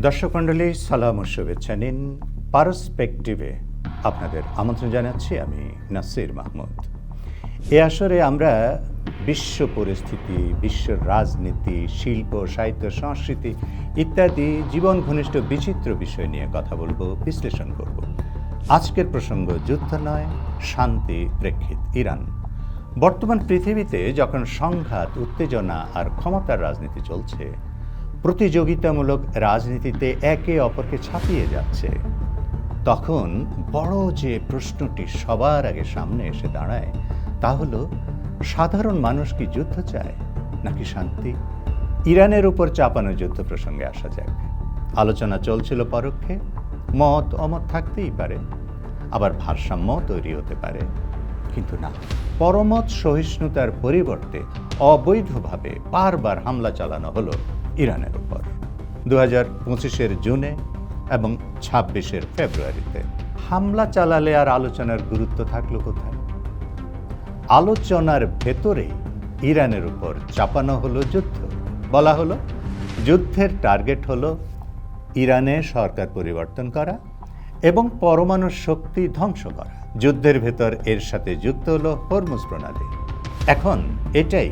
দর্শক মণ্ডলী, সালাম ও শুভেচ্ছা নিন। পারস্পেক্টিভে আপনাদের আমন্ত্রণ জানাচ্ছি আমি নাসির মাহমুদ। এ আসরে আমরা বিশ্ব পরিস্থিতি, বিশ্বের রাজনীতি, শিল্প, সাহিত্য, সংস্কৃতি ইত্যাদি জীবন ঘনিষ্ঠ বিচিত্র বিষয় নিয়ে কথা বলবো, বিশ্লেষণ করব। আজকের প্রসঙ্গ যুদ্ধ নয়, শান্তি প্রেক্ষিত ইরান। বর্তমান পৃথিবীতে যখন সংঘাত, উত্তেজনা আর ক্ষমতার রাজনীতি চলছে, প্রতিযোগিতামূলক রাজনীতিতে একে অপরকে ছাপিয়ে যাচ্ছে, তখন বড় যে প্রশ্নটি সবার আগে সামনে এসে দাঁড়ায় তা হলো, সাধারণ মানুষ কি যুদ্ধ চায় নাকি শান্তি? ইরানের উপর চাপানো যুদ্ধ প্রসঙ্গে আসা যাক। আলোচনা চলছিল পরোক্ষে, মত অমত থাকতেই পারে, আবার ভারসাম্য তৈরি হতে পারে, কিন্তু না, পরমত সহিষ্ণুতার পরিবর্তে অবৈধভাবে বারবার হামলা চালানো হলো ইরানের উপর 2025-এর জুনে এবং 26-এর ফেব্রুয়ারিতে। হামলা চালালে আর আলোচনার গুরুত্ব থাকলো কোথায়? আলোচনার ভেতরেই ইরানের উপর চাপানো হলো যুদ্ধ। বলা হলো যুদ্ধের টার্গেট হলো ইরানে সরকার পরিবর্তন করা এবং পরমাণু শক্তি ধ্বংস করা। যুদ্ধের ভেতর এর সাথে যুক্ত হলো হরমুজ প্রণালী। এখন এটাই,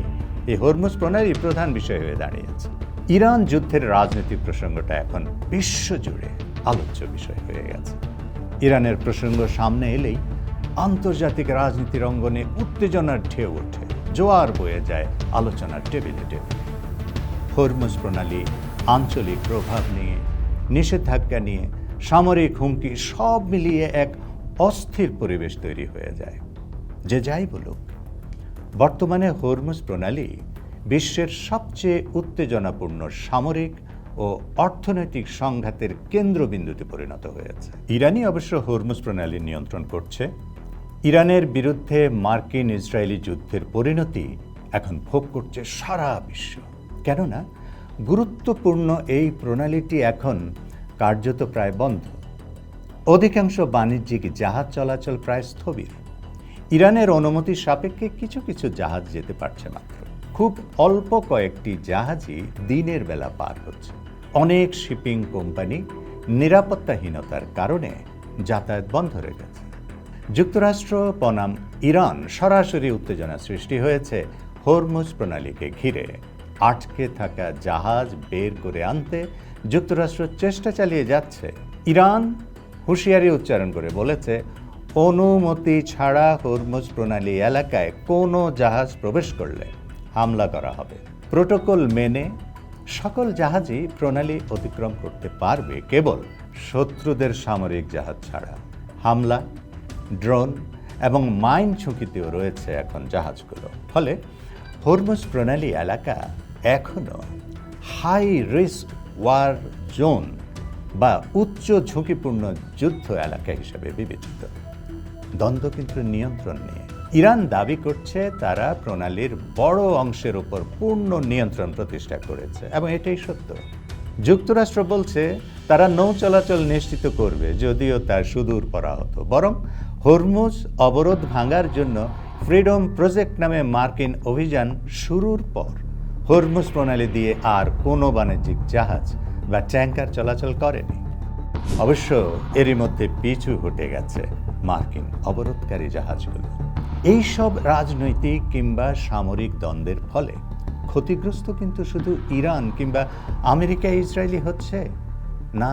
এই হরমুজ প্রণালী প্রধান বিষয় হয়ে দাঁড়িয়েছে। ইরান যুদ্ধের রাজনৈতিক প্রসঙ্গটা এখন বিশ্বজুড়ে আলোচ্য বিষয় হয়ে গেছে। ইরানের প্রসঙ্গ সামনে এলেই আন্তর্জাতিক রাজনীতির অঙ্গনে উত্তেজনার ঢেউ ওঠে, জোয়ার বয়ে যায় আলোচনার টেবিলে টেবিলে। হরমুজ প্রণালী, আঞ্চলিক প্রভাব নিয়ে, নিষেধাজ্ঞা নিয়ে, সামরিক হুমকি সব মিলিয়ে এক অস্থির পরিবেশ তৈরি হয়ে যায়। যে যাই বলুক, বর্তমানে হরমুজ প্রণালী বিশ্বের সবচেয়ে উত্তেজনাপূর্ণ সামরিক ও অর্থনৈতিক সংঘাতের কেন্দ্রবিন্দুতে পরিণত হয়েছে। ইরানই অবশ্য হরমুজ প্রণালী নিয়ন্ত্রণ করছে। ইরানের বিরুদ্ধে মার্কিন ইসরায়েলি যুদ্ধের পরিণতি এখন ভোগ করছে সারা বিশ্ব। কেননা গুরুত্বপূর্ণ এই প্রণালীটি এখন কার্যত প্রায় বন্ধ। অধিকাংশ বাণিজ্যিক জাহাজ চলাচল প্রায় স্থবির। ইরানের অনুমতি সাপেক্ষে কিছু কিছু জাহাজ যেতে পারছে মাত্র। খুব অল্প কয়েকটি জাহাজই দিনের বেলা পার হচ্ছে। অনেক শিপিং কোম্পানি নিরাপত্তাহীনতার কারণে যাতায়াত বন্ধ রেখেছে। যুক্তরাষ্ট্র বনাম ইরান সরাসরি উত্তেজনা সৃষ্টি হয়েছে হরমুজ প্রণালীকে ঘিরে। আটকে থাকা জাহাজ বের করে আনতে যুক্তরাষ্ট্র চেষ্টা চালিয়ে যাচ্ছে। ইরান হুঁশিয়ারি উচ্চারণ করে বলেছে, অনুমতি ছাড়া হরমুজ প্রণালী এলাকায় কোনো জাহাজ প্রবেশ করলে হামলা করা হবে। প্রোটোকল মেনে সকল জাহাজই প্রণালী অতিক্রম করতে পারবে, কেবল শত্রুদের সামরিক জাহাজ ছাড়া। হামলা, ড্রোন এবং মাইন ঝুঁকিতেও রয়েছে এখন জাহাজগুলো। ফলে হরমুজ প্রণালী এলাকা এখনো হাই রিস্ক ওয়ার জোন বা উচ্চ ঝুঁকিপূর্ণ যুদ্ধ এলাকা হিসেবে বিবেচিত। দ্বন্দ্ব কিন্তু নিয়ন্ত্রণ নিয়ে। ইরান দাবি করছে তারা প্রণালীর বড় অংশের উপর পূর্ণ নিয়ন্ত্রণ প্রতিষ্ঠা করেছে এবং এটাই সত্য। যুক্তরাষ্ট্র বলছে তারা নৌ চলাচল নিশ্চিত করবে, যদিও তার সুদূর পরাহত। বরং হরমুজ অবরোধ ভাঙার জন্য ফ্রিডম প্রজেক্ট নামে মার্কিন অভিযান শুরুর পর হরমুজ প্রণালী দিয়ে আর কোনো বাণিজ্যিক জাহাজ বা ট্যাঙ্কার চলাচল করেনি। অবশ্য এরই মধ্যে পিছু হটে গেছে মার্কিন অবরোধকারী জাহাজগুলো। এইসব রাজনৈতিক কিংবা সামরিক দ্বন্দ্বের ফলে ক্ষতিগ্রস্ত কিন্তু শুধু ইরান কিংবা আমেরিকা ইসরায়েলি হচ্ছে না,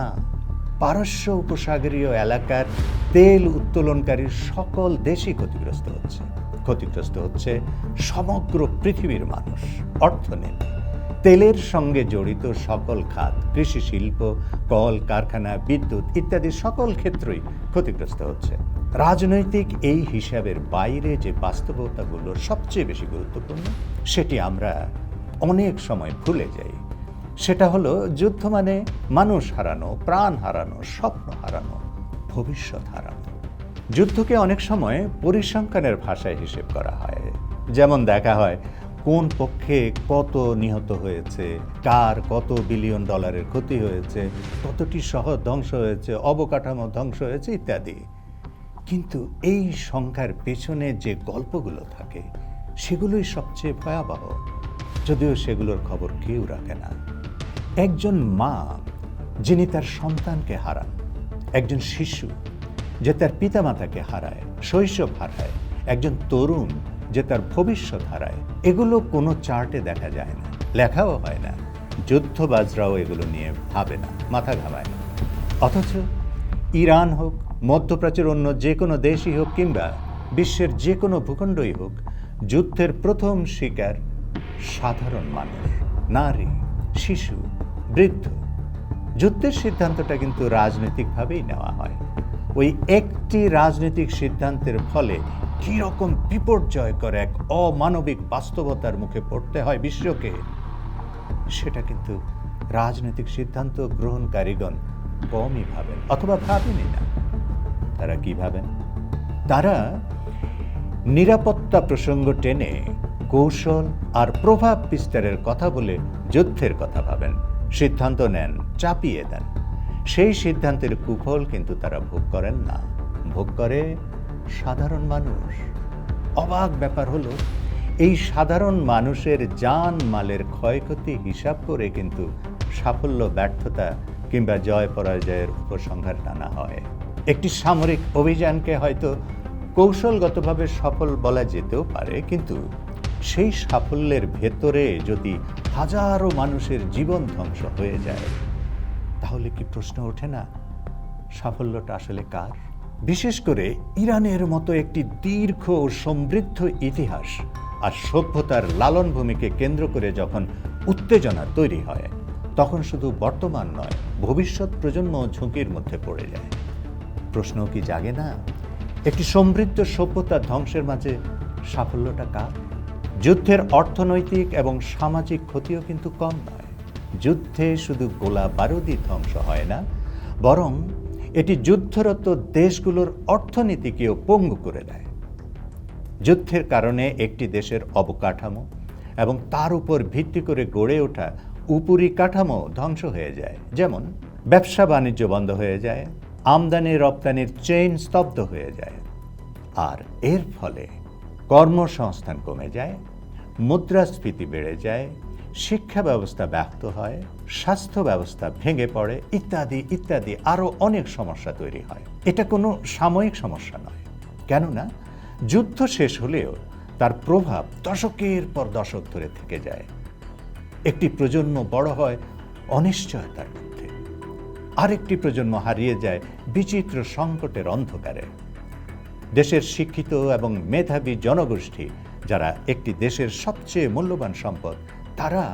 পারস্য উপসাগরীয় এলাকার তেল উত্তোলনকারী সকল দেশই ক্ষতিগ্রস্ত হচ্ছে। ক্ষতিগ্রস্ত হচ্ছে সমগ্র পৃথিবীর মানুষ, অর্থনীতি, তেলের সঙ্গে জড়িত সকল খাত, কৃষি শিল্প, কল কারখানা, বিদ্যুৎ ইত্যাদি সকল ক্ষেত্রেই ক্ষতিগ্রস্ত হচ্ছে। রাজনৈতিক এই হিসাবের বাইরে যে বাস্তবতাগুলো সবচেয়ে বেশি গুরুত্বপূর্ণ, সেটি আমরা অনেক সময় ভুলে যাই। সেটা হলো যুদ্ধ মানে মানুষ হারানো, প্রাণ হারানো, স্বপ্ন হারানো, ভবিষ্যৎ হারানো। যুদ্ধকে অনেক সময় পরিসংখ্যানের ভাষায় হিসেব করা হয়। যেমন দেখা হয় কোন পক্ষে কত নিহত হয়েছে, কার কত বিলিয়ন ডলারের ক্ষতি হয়েছে, কতটি শহর ধ্বংস হয়েছে, অবকাঠামো ধ্বংস হয়েছে ইত্যাদি। কিন্তু এই সংখ্যার পেছনে যে গল্পগুলো থাকে সেগুলোই সবচেয়ে ভয়াবহ, যদিও সেগুলোর খবর কেউ রাখে না। একজন মা যিনি তার সন্তানকে হারান, একজন শিশু যে তার পিতামাতাকে হারায়, শৈশব হারায়, একজন তরুণ যে তার ভবিষ্যৎ হারায়, এগুলো কোনো চার্টে দেখা যায় না, লেখাও হয় না। যুদ্ধবাজরাও এগুলো নিয়ে ভাবে না, মাথা ঘামায় না। অথচ ইরান হোক, মধ্যপ্রাচ্যের অন্য যে কোনো দেশই হোক, কিংবা বিশ্বের যে কোনো ভূখণ্ডই হোক, যুদ্ধের প্রথম শিকার সাধারণ মানুষ, নারী, শিশু, বৃদ্ধ। যুদ্ধের সিদ্ধান্তটা কিন্তু রাজনৈতিকভাবেই নেওয়া হয়। ওই একটি রাজনৈতিক সিদ্ধান্তের ফলে কীরকম বিপর্যয়কর এক অমানবিক বাস্তবতার মুখে পড়তে হয় বিশ্বকে, সেটা কিন্তু রাজনৈতিক সিদ্ধান্ত গ্রহণকারীগণ কমই ভাবেন, অথবা ভাবেনই না। তারা কি ভাবেন? তারা নিরাপত্তা প্রসঙ্গ টেনে কৌশল আর প্রভাব বিস্তারের কথা বলে যুদ্ধের কথা ভাবেন, সিদ্ধান্ত নেন, চাপিয়ে দেন। সেই সিদ্ধান্তের কুফল কিন্তু তারা ভোগ করেন না, ভোগ করে সাধারণ মানুষ। অবাক ব্যাপার হলো, এই সাধারণ মানুষের জান মালের ক্ষয়ক্ষতি হিসাব করে কিন্তু সাফল্য, ব্যর্থতা কিংবা জয় পরাজয়ের উপসংহার টানা হয়। একটি সামরিক অভিযানকে হয়তো কৌশলগতভাবে সফল বলা যেতেও পারে, কিন্তু সেই সাফল্যের ভেতরে যদি হাজারো মানুষের জীবন ধ্বংস হয়ে যায়, তাহলে কি প্রশ্ন ওঠে না সাফল্যটা আসলে কার? বিশেষ করে ইরানের মতো একটি দীর্ঘ ও সমৃদ্ধ ইতিহাস আর সভ্যতার লালনভূমিকে কেন্দ্র করে যখন উত্তেজনা তৈরি হয়, তখন শুধু বর্তমান নয়, ভবিষ্যৎ প্রজন্ম ঝুঁকির মধ্যে পড়ে যায়। প্রশ্ন কি জাগে না, একটি সমৃদ্ধ সভ্যতার ধ্বংসের মাঝে সাফল্যটা কার? যুদ্ধের অর্থনৈতিক এবং সামাজিক ক্ষতিও কিন্তু কম নয়। যুদ্ধে শুধু গোলা বারুদই ধ্বংস হয় না, বরং এটি যুদ্ধরত দেশগুলোর অর্থনীতিকেও পঙ্গু করে দেয়। যুদ্ধের কারণে একটি দেশের অবকাঠামো এবং তার উপর ভিত্তি করে গড়ে ওঠা উপরি কাঠামো ধ্বংস হয়ে যায়। যেমন ব্যবসা বাণিজ্য বন্ধ হয়ে যায়, আমদানি রপ্তানির চেইন স্তব্ধ হয়ে যায়, আর এর ফলে কর্মসংস্থান কমে যায়, মুদ্রাস্ফীতি বেড়ে যায়, শিক্ষা ব্যবস্থা ব্যাহত হয়, স্বাস্থ্য ব্যবস্থা ভেঙে পড়ে, ইত্যাদি ইত্যাদি আরও অনেক সমস্যা তৈরি হয়। এটা কোনো সাময়িক সমস্যা নয়, কেননা যুদ্ধ শেষ হলেও তার প্রভাব দশকের পর দশক ধরে থেকে যায়। একটি প্রজন্ম বড় হয় অনিশ্চয়তার মধ্যে, আরেকটি প্রজন্ম হারিয়ে যায় বিচিত্র সংকটের অন্ধকারে। দেশের শিক্ষিত এবং মেধাবী জনগোষ্ঠী, যারা একটি দেশের সবচেয়ে মূল্যবান সম্পদ, তারা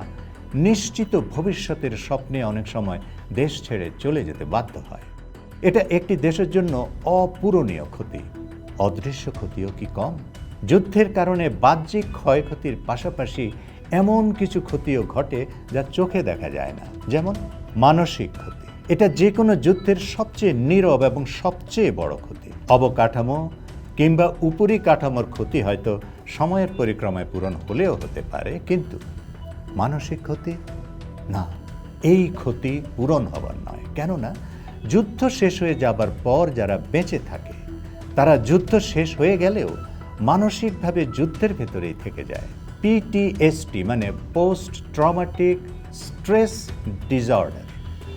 নিশ্চিত ভবিষ্যতের স্বপ্নে অনেক সময় দেশ ছেড়ে চলে যেতে বাধ্য হয়। এটা একটি দেশের জন্য অপূরণীয় ক্ষতি। অদৃশ্য ক্ষতিও কি কম? যুদ্ধের কারণে বাহ্যিক ক্ষয়ক্ষতির পাশাপাশি এমন কিছু ক্ষতিও ঘটে যা চোখে দেখা যায় না, যেমন মানসিক ক্ষতি। এটা যে কোনো যুদ্ধের সবচেয়ে নীরব এবং সবচেয়ে বড় ক্ষতি। অবকাঠামো কিংবা উপরি কাঠামোর ক্ষতি হয়তো সময়ের পরিক্রমায় পূরণ হলেও হতে পারে, কিন্তু মানসিক ক্ষতি না, এই ক্ষতি পূরণ হবার নয়। কেননা যুদ্ধ শেষ হয়ে যাবার পর যারা বেঁচে থাকে, তারা যুদ্ধ শেষ হয়ে গেলেও মানসিকভাবে যুদ্ধের ভেতরেই থেকে যায়। পিটিএসডি মানে পোস্ট ট্রমাটিক স্ট্রেস ডিসঅর্ডার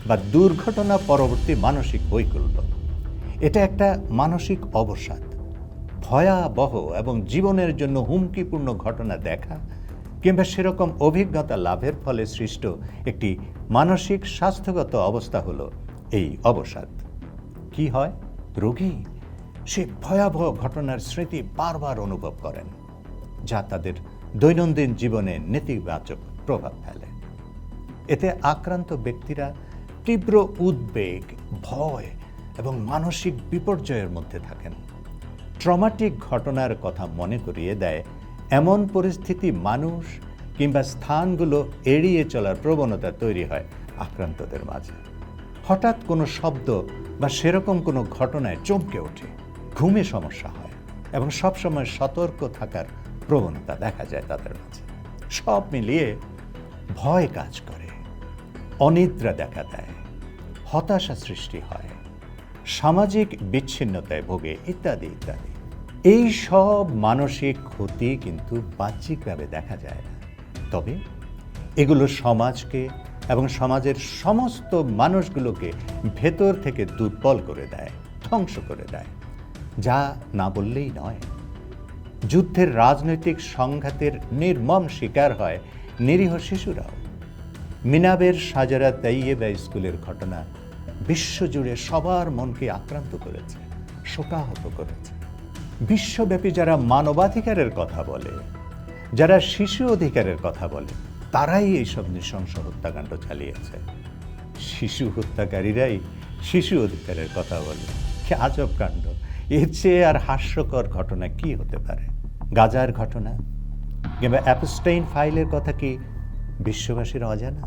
বা দুর্ঘটনা পরবর্তী মানসিক বৈকল্য। এটা একটা মানসিক অবসাদ, ভয়াবহ এবং জীবনের জন্য হুমকিপূর্ণ ঘটনা দেখা কিংবা সেরকম অভিজ্ঞতা লাভের ফলে সৃষ্ট একটি মানসিক স্বাস্থ্যগত অবস্থা হলো এই অবসাদ। কি হয়? রোগী সে ভয়াবহ ঘটনার স্মৃতি বারবার অনুভব করেন, যা তাদের দৈনন্দিন জীবনে নেতিবাচক প্রভাব ফেলে। এতে আক্রান্ত ব্যক্তিরা তীব্র উদ্বেগ, ভয় এবং মানসিক বিপর্যয়ের মধ্যে থাকেন। ট্রমাটিক ঘটনার কথা মনে করিয়ে দেয় এমন পরিস্থিতি মানুষ কিংবা স্থানগুলো এড়িয়ে চলার প্রবণতা তৈরি হয় আক্রান্তদের মাঝে। হঠাৎ কোনো শব্দ বা সেরকম কোনো ঘটনায় চমকে ওঠে, ঘুমে সমস্যা হয় এবং সবসময় সতর্ক থাকার প্রবণতা দেখা যায় তাদের মাঝে। সব মিলিয়ে ভয় কাজ করে, অনিদ্রা দেখা দেয়, হতাশা সৃষ্টি হয়, সামাজিক বিচ্ছিন্নতায় ভোগে, ইত্যাদি ইত্যাদি। এই সব মানসিক ক্ষতি কিন্তু বাহ্যিকভাবে দেখা যায় না, তবে এগুলো সমাজকে এবং সমাজের সমস্ত মানুষগুলোকে ভেতর থেকে দুর্বল করে দেয়, ধ্বংস করে দেয়। যা না বললেই নয়, যুদ্ধের রাজনৈতিক সংঘাতের নির্মম শিকার হয় নিরীহ শিশুরাও। মিনাবের সাজারা তাইয়েবা স্কুলের ঘটনা বিশ্বজুড়ে সবার মনকে আক্রান্ত করেছে, শোকাহত করেছে। বিশ্বব্যাপী যারা মানবাধিকারের কথা বলে, যারা শিশু অধিকারের কথা বলে, তারাই এইসব নৃশংস হত্যাকাণ্ড চালিয়েছে। শিশু হত্যাকারীরাই শিশু অধিকারের কথা বলে। কি আজব কাণ্ড! এর চেয়ে আর হাস্যকর ঘটনা কি হতে পারে? গাজার ঘটনা কিংবা অ্যাপস্টাইন ফাইলের কথা কি বিশ্ববাসীর অজানা?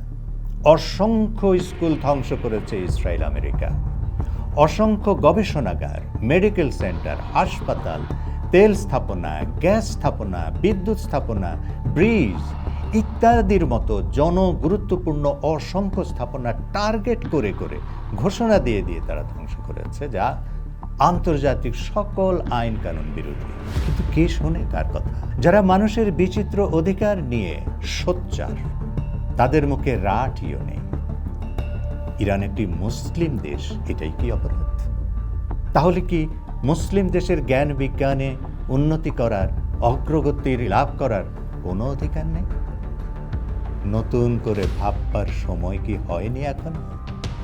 অসংখ্য স্কুল ধ্বংস করেছে ইসরায়েল আমেরিকা। অসংখ্য গবেষণাগার, মেডিকেল সেন্টার, হাসপাতাল, তেল স্থাপনা, গ্যাস স্থাপনা, বিদ্যুৎ স্থাপনা, ব্রিজ ইত্যাদির মতো জনগুরুত্বপূর্ণ অসংখ্য স্থাপনা টার্গেট করে করে ঘোষণা দিয়ে দিয়ে তারা ধ্বংস করেছে, যা আন্তর্জাতিক সকল আইন কানুন বিরোধী। কিন্তু কে শোনে কার কথা? যারা মানুষের বিচিত্র অধিকার নিয়ে সোচ্চার, তাদের মুখে রাটিও নেই। ইরান একটি মুসলিম দেশ, এটাই কি অপরাধ? তাহলে কি মুসলিম দেশের জ্ঞান বিজ্ঞানে উন্নতি করার, অগ্রগতির লাভ করার কোনো অধিকার নেই? নতুন করে ভাববার সময় কি হয়নি এখন?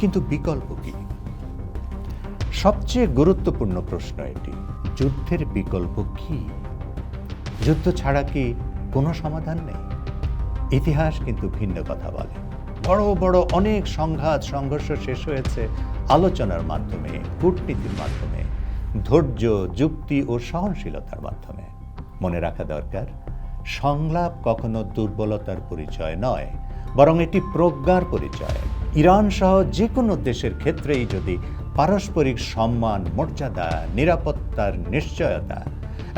কিন্তু বিকল্প কি? সবচেয়ে গুরুত্বপূর্ণ প্রশ্ন এটি, যুদ্ধের বিকল্প কি? যুদ্ধ ছাড়া কি কোনো সমাধান নেই? ইতিহাস কিন্তু ভিন্ন কথা বলে। বড় বড় অনেক সংঘাত সংঘর্ষ শেষ হয়েছে আলোচনার মাধ্যমে, কূটনীতির মাধ্যমে, ধৈর্য, যুক্তি ও সহনশীলতার মাধ্যমে। মনে রাখা দরকার, সংলাপ কখনো দুর্বলতার পরিচয় নয়, বরং এটি প্রজ্ঞার পরিচয়। ইরান সহ যে কোনো দেশের ক্ষেত্রেই যদি পারস্পরিক সম্মান, মর্যাদা, নিরাপত্তার নিশ্চয়তা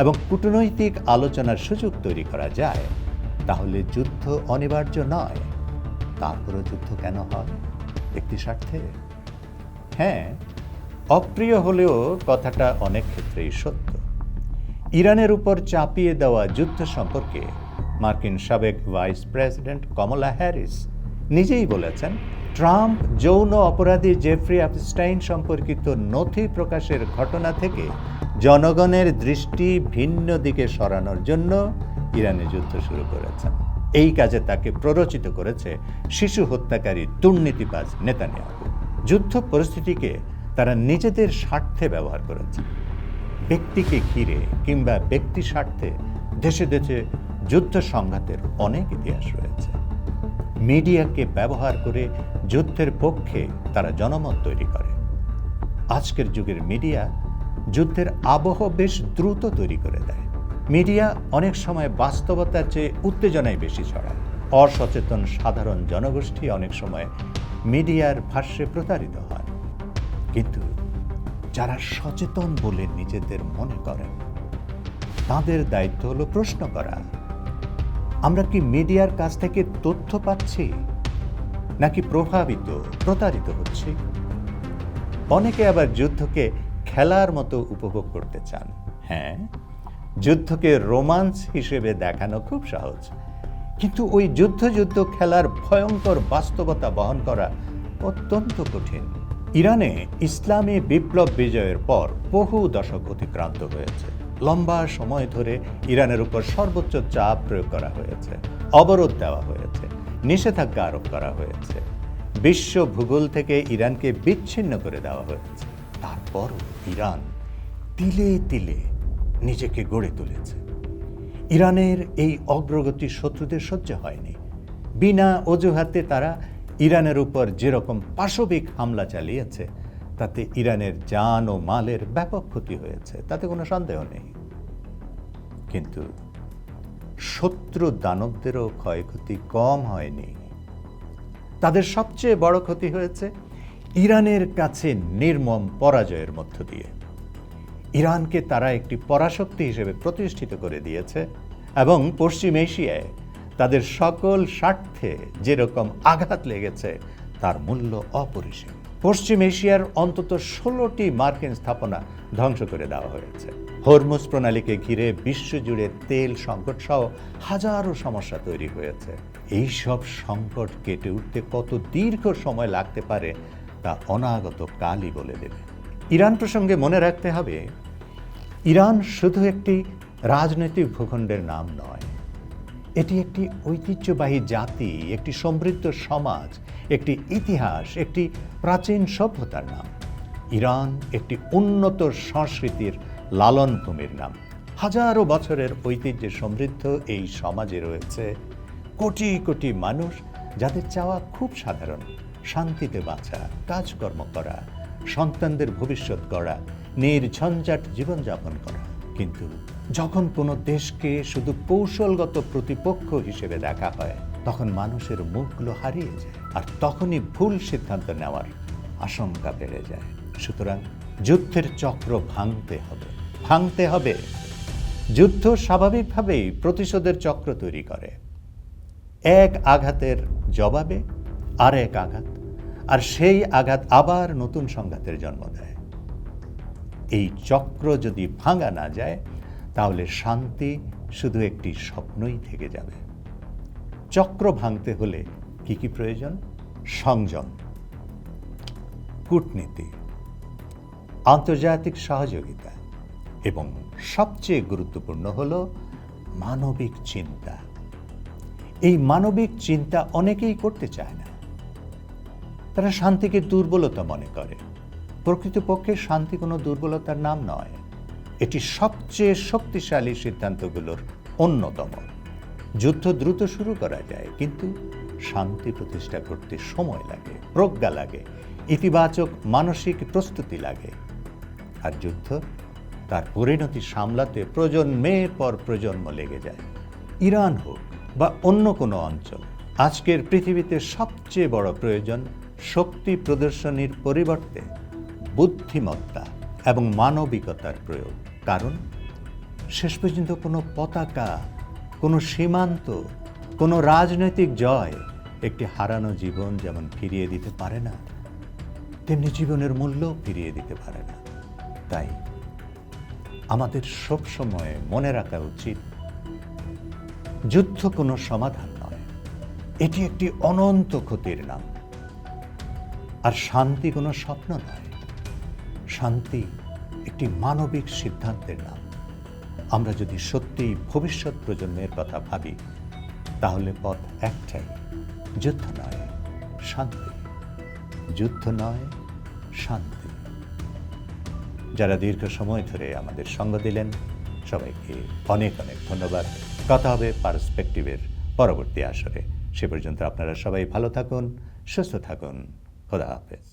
এবং কূটনৈতিক আলোচনার সুযোগ তৈরি করা যায়, তাহলে যুদ্ধ অনিবার্য নয়। তারপরও যুদ্ধ কেন হয়? ব্যক্তি স্বার্থে? হ্যাঁ, অপ্রিয় হলেও কথাটা অনেক ক্ষেত্রেই সত্য। ইরানের উপর চাপিয়ে দেওয়া যুদ্ধ সম্পর্কে মার্কিন সাবেক ভাইস প্রেসিডেন্ট কমলা হ্যারিস নিজেই বলেছেন, ট্রাম্প যৌন অপরাধী জেফ্রি অ্যাপস্টাইন সম্পর্কিত নথি প্রকাশের ঘটনা থেকে জনগণের দৃষ্টি ভিন্ন দিকে সরানোর জন্য ইরানে যুদ্ধ শুরু করেছেন। এই কাজে তাকে প্ররোচিত করেছে শিশু হত্যাকারী দুর্নীতিবাজ নেতানিয়াহু। যুদ্ধ পরিস্থিতিকে তারা নিজেদের স্বার্থে ব্যবহার করেছে। ব্যক্তিকে ঘিরে কিংবা ব্যক্তি স্বার্থে দেশে দেশে যুদ্ধ সংঘাতের অনেক ইতিহাস রয়েছে। মিডিয়াকে ব্যবহার করে যুদ্ধের পক্ষে তারা জনমত তৈরি করে। আজকের যুগের মিডিয়া যুদ্ধের আবহ বেশ দ্রুত তৈরি করে দেয়। মিডিয়া অনেক সময় বাস্তবতার চেয়ে উত্তেজনায় বেশি ছড়ায়। অসচেতন সাধারণ জনগোষ্ঠী অনেক সময় মিডিয়ার ভাষ্যে প্রতারিত হয়। কিন্তু যারা সচেতন বলে নিজেদের মনে করেন, তাদের দায়িত্ব হলো প্রশ্ন করা, আমরা কি মিডিয়ার কাছ থেকে তথ্য পাচ্ছি নাকি প্রতারিত হচ্ছি? অনেকে আবার যুদ্ধকে খেলার মতো উপভোগ করতে চান। হ্যাঁ, যুদ্ধকে রোমান্স হিসেবে দেখানো খুব সহজ, কিন্তু ওই যুদ্ধ খেলার ভয়ঙ্কর বাস্তবতা বহন করা অত্যন্ত কঠিন। ইরানে ইসলামী বিপ্লব বিজয়ের পর বহু দশক অতিক্রান্ত হয়েছে। লম্বা সময় ধরে ইরানের উপর সর্বোচ্চ চাপ প্রয়োগ করা হয়েছে, অবরোধ দেওয়া হয়েছে, নিষেধাজ্ঞা আরোপ করা হয়েছে, বিশ্ব ভূগোল থেকে ইরানকে বিচ্ছিন্ন করে দেওয়া হয়েছে। তারপরও ইরান তিলে তিলে নিজেকে গড়ে তুলেছে। ইরানের এই অগ্রগতি শত্রুদের সহ্য হয়নি। বিনা অজুহাতে তারা ইরানের উপর যেরকম পাশবিক হামলা চালিয়েছে, তাতে ইরানের জান ও মালের ব্যাপক ক্ষতি হয়েছে, তাতে কোনো সন্দেহ নেই। কিন্তু শত্রু দানবদেরও ক্ষয়ক্ষতি কম হয়নি। তাদের সবচেয়ে বড় ক্ষতি হয়েছে ইরানের কাছে নির্মম পরাজয়ের মধ্য দিয়ে। ইরানকে তারা একটি পরাশক্তি হিসেবে প্রতিষ্ঠিত করে দিয়েছে এবং পশ্চিম এশিয়ায় তাদের সকল স্বার্থে যেরকম আঘাত লেগেছে তার মূল্য অপরিসীম। পশ্চিম এশিয়ার অন্তত 16টি মার্কিন স্থাপনা ধ্বংস করে দেওয়া হয়েছে। হরমুজ প্রণালীকে ঘিরে বিশ্বজুড়ে তেল সংকট সহ হাজারো সমস্যা তৈরি হয়েছে। এই সব সংকট কেটে উঠতে কত দীর্ঘ সময় লাগতে পারে তা অনাগত কালই বলে দেবে। ইরান প্রসঙ্গে মনে রাখতে হবে, ইরান শুধু একটি রাজনৈতিক ভূখণ্ডের নাম নয়, এটি একটি ঐতিহ্যবাহী জাতি, একটি সমৃদ্ধ সমাজ, একটি ইতিহাস, একটি প্রাচীন সভ্যতার নাম। ইরান একটি উন্নত সংস্কৃতির লালন ভূমির নাম। হাজারো বছরের ঐতিহ্যে সমৃদ্ধ এই সমাজে রয়েছে কোটি কোটি মানুষ যাদের চাওয়া খুব সাধারণ: শান্তিতে বাঁচা, কাজকর্ম করা, সন্তানদের ভবিষ্যৎ গড়া, নির্ঝঞ্ঝাট জীবনযাপন করা। কিন্তু যখন কোনো দেশকে শুধু কৌশলগত প্রতিপক্ষ হিসেবে দেখা হয়, তখন মানুষের মুখগুলো হারিয়ে যায়, আর তখনই ভুল সিদ্ধান্ত নেওয়ার আশঙ্কা বেড়ে যায়। সুতরাং যুদ্ধের চক্র ভাঙতে হবে। যুদ্ধ স্বাভাবিকভাবেই প্রতিশোধের চক্র তৈরি করে। এক আঘাতের জবাবে আরেক আঘাত, আর সেই আঘাত আবার নতুন সংঘাতের জন্ম দেয়। এই চক্র যদি ভাঙা না যায়, তাহলে শান্তি শুধু একটি স্বপ্নই থেকে যাবে। চক্র ভাঙতে হলে কি কি প্রয়োজন? সংযম, কূটনীতি, আন্তর্জাতিক সহযোগিতা এবং সবচেয়ে গুরুত্বপূর্ণ হল মানবিক চিন্তা। এই মানবিক চিন্তা অনেকেই করতে চায় না। তারা শান্তিকে দুর্বলতা মনে করে। প্রকৃতপক্ষে শান্তি কোনো দুর্বলতার নাম নয়, এটি সবচেয়ে শক্তিশালী সিদ্ধান্তগুলোর অন্যতম। যুদ্ধ দ্রুত শুরু করা যায়, কিন্তু শান্তি প্রতিষ্ঠা করতে সময় লাগে, প্রজ্ঞা লাগে, ইতিবাচক মানসিক প্রস্তুতি লাগে। আর যুদ্ধ তার পরিণতি সামলাতে প্রজন্মের পর প্রজন্ম লেগে যায়। ইরান হোক বা অন্য কোনো অঞ্চল, আজকের পৃথিবীতে সবচেয়ে বড় প্রয়োজন শক্তি প্রদর্শনীর পরিবর্তে বুদ্ধিমত্তা এবং মানবিকতার প্রয়োগ। কারণ শেষ পর্যন্ত কোনো পতাকা, কোনো সীমান্ত, কোনো রাজনৈতিক জয় একটি হারানো জীবন যেমন ফিরিয়ে দিতে পারে না, তেমনি জীবনের মূল্য ফিরিয়ে দিতে পারে না। তাই আমাদের সবসময় মনে রাখা উচিত, যুদ্ধ কোনো সমাধান নয়, এটি একটি অনন্ত ক্ষতির নাম। আর শান্তি কোনো স্বপ্ন নয়, শান্তি একটি মানবিক সিদ্ধান্তের নাম। আমরা যদি সত্যিই ভবিষ্যৎ প্রজন্মের কথা ভাবি, তাহলে পথ একটাই: যুদ্ধ নয়, শান্তি। যুদ্ধ নয়, শান্তি। যারা দীর্ঘ সময় ধরে আমাদের সঙ্গ দিলেন, সবাইকে অনেক অনেক ধন্যবাদ। কথা হবে পার্সপেক্টিভের পরবর্তী আসরে। সে পর্যন্ত আপনারা সবাই ভালো থাকুন, সুস্থ থাকুন। খোদা হাফেজ।